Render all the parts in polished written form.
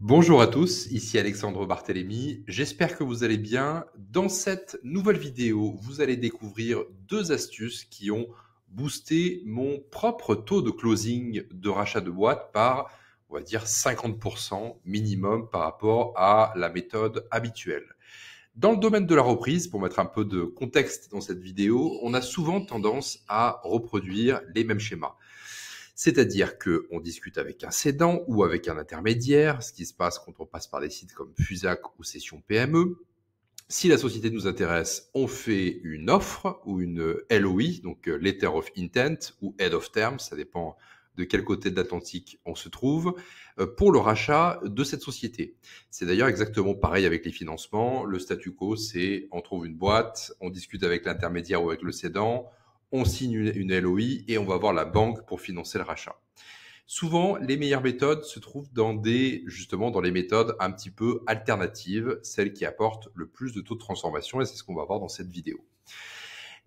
Bonjour à tous, ici Alexandre Barthélémy. J'espère que vous allez bien. Dans cette nouvelle vidéo, vous allez découvrir deux astuces qui ont boosté mon propre taux de closing de rachat de boîte par, on va dire, 50% minimum par rapport à la méthode habituelle. Dans le domaine de la reprise, pour mettre un peu de contexte dans cette vidéo, on a souvent tendance à reproduire les mêmes schémas. C'est-à-dire qu'on discute avec un cédant ou avec un intermédiaire, ce qui se passe quand on passe par des sites comme Fusac ou Session PME. Si la société nous intéresse, on fait une offre ou une LOI, donc Letter of Intent ou Head of Terms, ça dépend de quel côté de l'Atlantique on se trouve, pour le rachat de cette société. C'est d'ailleurs exactement pareil avec les financements. Le statu quo, c'est on trouve une boîte, on discute avec l'intermédiaire ou avec le cédant, on signe une LOI et on va voir la banque pour financer le rachat. Souvent, les meilleures méthodes se trouvent justement dans les méthodes un petit peu alternatives, celles qui apportent le plus de taux de transformation, et c'est ce qu'on va voir dans cette vidéo.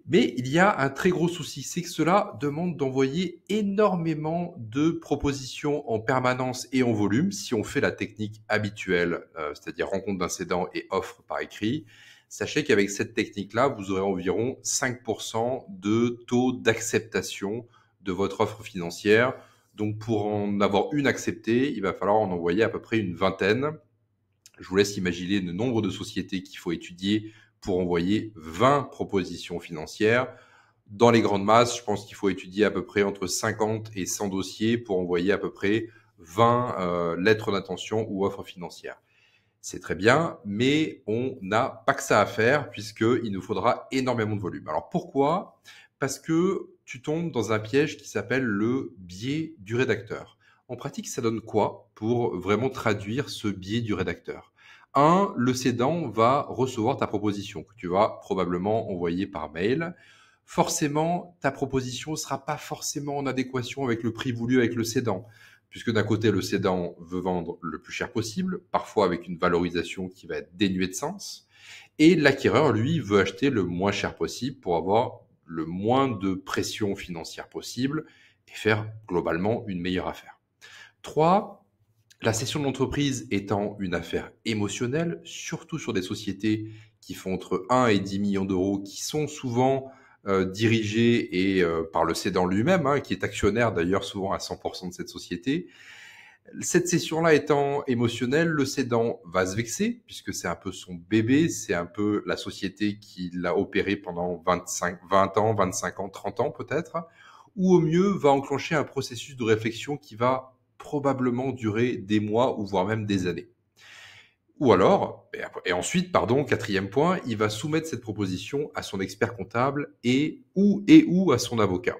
Mais il y a un très gros souci, c'est que cela demande d'envoyer énormément de propositions en permanence et en volume si on fait la technique habituelle, c'est-à-dire rencontre d'un cédant et offre par écrit. Sachez qu'avec cette technique-là, vous aurez environ 5% de taux d'acceptation de votre offre financière. Donc pour en avoir une acceptée, il va falloir en envoyer à peu près une vingtaine. Je vous laisse imaginer le nombre de sociétés qu'il faut étudier pour envoyer 20 propositions financières. Dans les grandes masses, je pense qu'il faut étudier à peu près entre 50 et 100 dossiers pour envoyer à peu près 20 lettres d'intention ou offres financières. C'est très bien, mais on n'a pas que ça à faire puisqu'il nous faudra énormément de volume. Alors pourquoi ? Parce que tu tombes dans un piège qui s'appelle le biais du rédacteur. En pratique, ça donne quoi pour vraiment traduire ce biais du rédacteur ? Le cédant va recevoir ta proposition que tu vas probablement envoyer par mail. Forcément, ta proposition ne sera pas forcément en adéquation avec le prix voulu avec le cédant, puisque d'un côté, le cédant veut vendre le plus cher possible, parfois avec une valorisation qui va être dénuée de sens, et l'acquéreur, lui, veut acheter le moins cher possible pour avoir le moins de pression financière possible et faire globalement une meilleure affaire. 3. La cession de l'entreprise étant une affaire émotionnelle, surtout sur des sociétés qui font entre 1 et 10 millions d'euros, qui sont souvent dirigées par le cédant lui-même, qui est actionnaire d'ailleurs souvent à 100% de cette société. Cette cession-là étant émotionnelle, le cédant va se vexer, puisque c'est un peu son bébé, c'est un peu la société qui l'a opéré pendant 20 ans, 25 ans, 30 ans peut-être, ou au mieux va enclencher un processus de réflexion qui va probablement durer des mois ou voire même des années. Ou alors, et ensuite, quatrième point, il va soumettre cette proposition à son expert comptable ou à son avocat.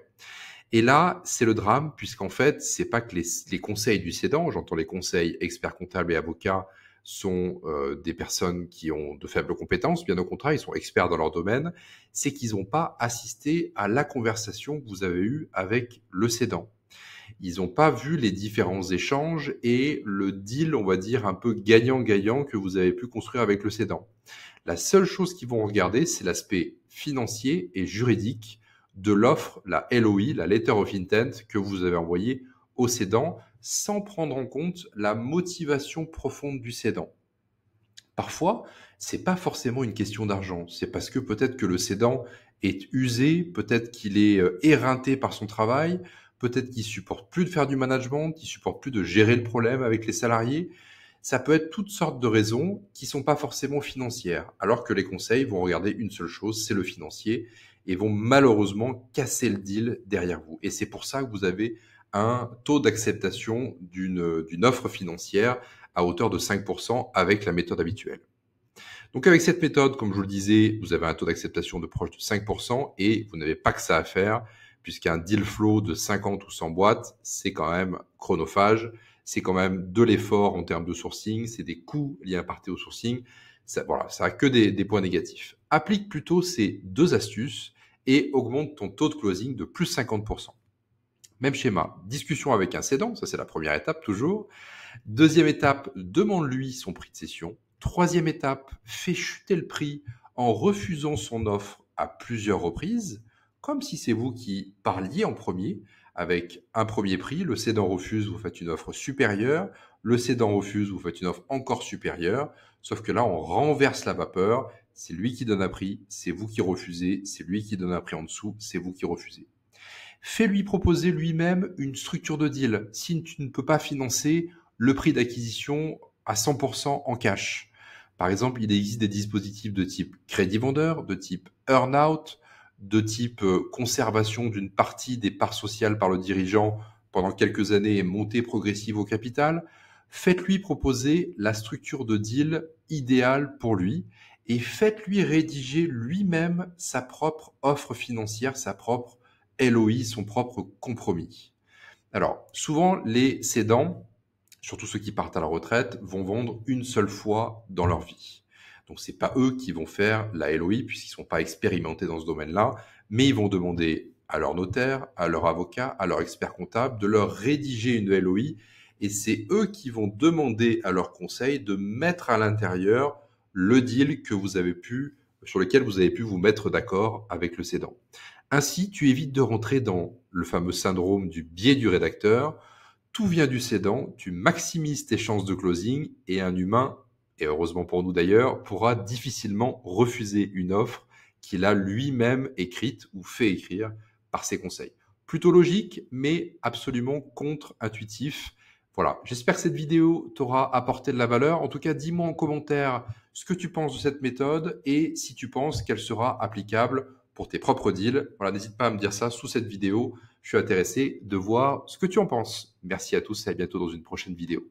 Et là, c'est le drame, puisqu'en fait, c'est pas que les conseils du cédant, j'entends les conseils experts comptables et avocats, sont des personnes qui ont de faibles compétences, bien au contraire, ils sont experts dans leur domaine, c'est qu'ils n'ont pas assisté à la conversation que vous avez eue avec le cédant. Ils n'ont pas vu les différents échanges et le deal, on va dire, un peu gagnant-gagnant que vous avez pu construire avec le cédant. La seule chose qu'ils vont regarder, c'est l'aspect financier et juridique de l'offre, la LOI, la Letter of Intent, que vous avez envoyée au cédant, sans prendre en compte la motivation profonde du cédant. Parfois, c'est pas forcément une question d'argent, c'est parce que peut-être que le cédant est usé, peut-être qu'il est éreinté par son travail, peut-être qu'il supporte plus de faire du management, qu'il supporte plus de gérer le problème avec les salariés. Ça peut être toutes sortes de raisons qui sont pas forcément financières, alors que les conseils vont regarder une seule chose, c'est le financier, et vont malheureusement casser le deal derrière vous. Et c'est pour ça que vous avez un taux d'acceptation d'une offre financière à hauteur de 5% avec la méthode habituelle. Donc avec cette méthode, comme je vous le disais, vous avez un taux d'acceptation de proche de 5% et vous n'avez pas que ça à faire, puisqu'un deal flow de 50 ou 100 boîtes, c'est quand même chronophage, c'est quand même de l'effort en termes de sourcing, c'est des coûts liés à partir au sourcing. Ça a que des points négatifs. Applique plutôt ces deux astuces et augmente ton taux de closing de plus 50%. Même schéma, discussion avec un cédant, ça c'est la première étape toujours. Deuxième étape, demande-lui son prix de cession. Troisième étape, fais chuter le prix en refusant son offre à plusieurs reprises, comme si c'est vous qui parliez en premier, avec un premier prix, le cédant refuse, vous faites une offre supérieure, le cédant refuse, vous faites une offre encore supérieure, sauf que là, on renverse la vapeur, c'est lui qui donne un prix, c'est vous qui refusez, c'est lui qui donne un prix en dessous, c'est vous qui refusez. Fais-lui proposer lui-même une structure de deal. Si tu ne peux pas financer le prix d'acquisition à 100% en cash. Par exemple, il existe des dispositifs de type crédit vendeur, de type earn-out, de type conservation d'une partie des parts sociales par le dirigeant pendant quelques années et montée progressive au capital. Faites-lui proposer la structure de deal idéale pour lui et faites-lui rédiger lui-même sa propre offre financière, sa propre LOI, son propre compromis. Alors, souvent, les cédants, surtout ceux qui partent à la retraite, vont vendre une seule fois dans leur vie. Donc, c'est pas eux qui vont faire la LOI puisqu'ils sont pas expérimentés dans ce domaine-là, mais ils vont demander à leur notaire, à leur avocat, à leur expert comptable de leur rédiger une LOI et c'est eux qui vont demander à leur conseil de mettre à l'intérieur le deal sur lequel vous avez pu vous mettre d'accord avec le cédant. Ainsi, tu évites de rentrer dans le fameux syndrome du biais du rédacteur. Tout vient du cédant, tu maximises tes chances de closing et un humain, et heureusement pour nous d'ailleurs, pourra difficilement refuser une offre qu'il a lui-même écrite ou fait écrire par ses conseils. Plutôt logique, mais absolument contre-intuitif. Voilà, j'espère que cette vidéo t'aura apporté de la valeur. En tout cas, dis-moi en commentaire ce que tu penses de cette méthode et si tu penses qu'elle sera applicable pour tes propres deals. Voilà, n'hésite pas à me dire ça sous cette vidéo. Je suis intéressé de voir ce que tu en penses. Merci à tous et à bientôt dans une prochaine vidéo.